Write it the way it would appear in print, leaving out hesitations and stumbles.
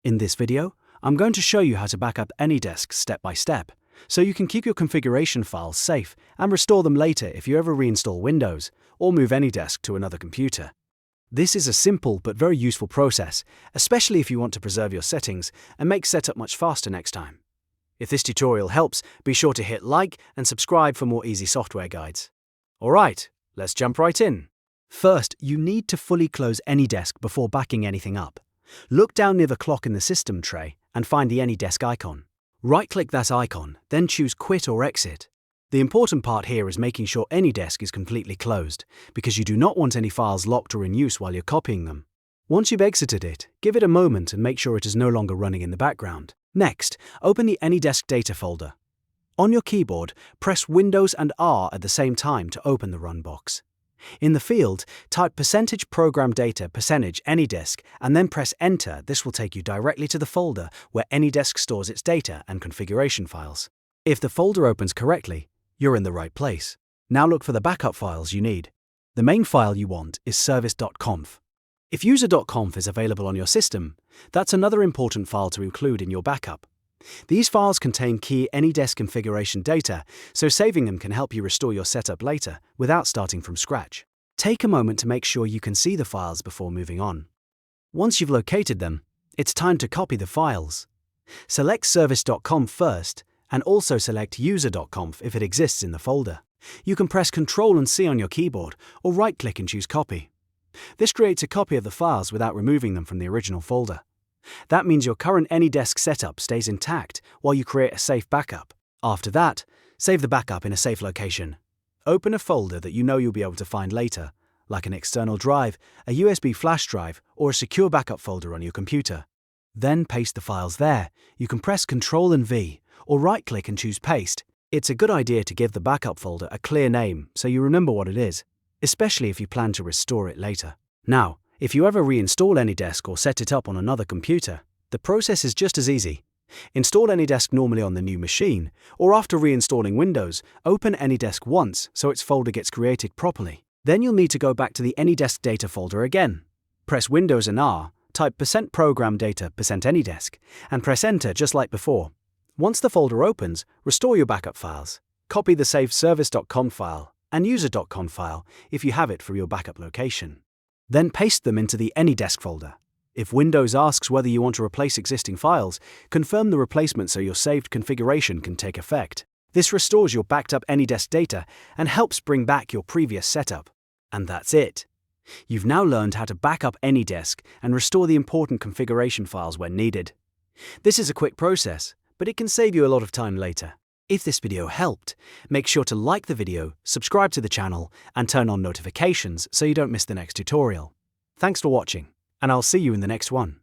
In this video, I'm going to show you how to back up AnyDesk step by step, so you can keep your configuration files safe and restore them later if you ever reinstall Windows or move AnyDesk to another computer. This is a simple but very useful process, especially if you want to preserve your settings and make setup much faster next time. If this tutorial helps, be sure to hit like and subscribe for more easy software guides. Alright, let's jump right in. First, you need to fully close AnyDesk before backing anything up. Look down near the clock in the system tray and find the AnyDesk icon. Right-click that icon, then choose Quit or Exit. The important part here is making sure AnyDesk is completely closed, because you do not want any files locked or in use while you're copying them. Once you've exited it, give it a moment and make sure it is no longer running in the background. Next, open the AnyDesk data folder. On your keyboard, press Windows and R at the same time to open the Run box. In the field, type %program data %AnyDesk and then press Enter. This will take you directly to the folder where AnyDesk stores its data and configuration files. If the folder opens correctly, you're in the right place. Now look for the backup files you need. The main file you want is Service.conf. If User.conf is available on your system, that's another important file to include in your backup. These files contain key AnyDesk configuration data, so saving them can help you restore your setup later without starting from scratch. Take a moment to make sure you can see the files before moving on. Once you've located them, it's time to copy the files. Select Service.conf first, and also select User.conf if it exists in the folder. You can press Ctrl and C on your keyboard, or right-click and choose Copy. This creates a copy of the files without removing them from the original folder. That means your current AnyDesk setup stays intact while you create a safe backup. After that, save the backup in a safe location. Open a folder that you know you'll be able to find later, like an external drive, a USB flash drive, or a secure backup folder on your computer. Then paste the files there. You can press Ctrl and V, or right-click and choose Paste. It's a good idea to give the backup folder a clear name so you remember what it is, especially if you plan to restore it later. Now, if you ever reinstall AnyDesk or set it up on another computer, the process is just as easy. Install AnyDesk normally on the new machine, or after reinstalling Windows, open AnyDesk once so its folder gets created properly. Then you'll need to go back to the AnyDesk data folder again. Press Windows and R, type %program data %AnyDesk, and press Enter just like before. Once the folder opens, restore your backup files. Copy the saved Service.conf file and User.conf file if you have it from your backup location. Then paste them into the AnyDesk folder. If Windows asks whether you want to replace existing files, confirm the replacement so your saved configuration can take effect. This restores your backed up AnyDesk data and helps bring back your previous setup. And that's it. You've now learned how to back up AnyDesk and restore the important configuration files when needed. This is a quick process, but it can save you a lot of time later. If this video helped, make sure to like the video, subscribe to the channel, and turn on notifications so you don't miss the next tutorial. Thanks for watching, and I'll see you in the next one.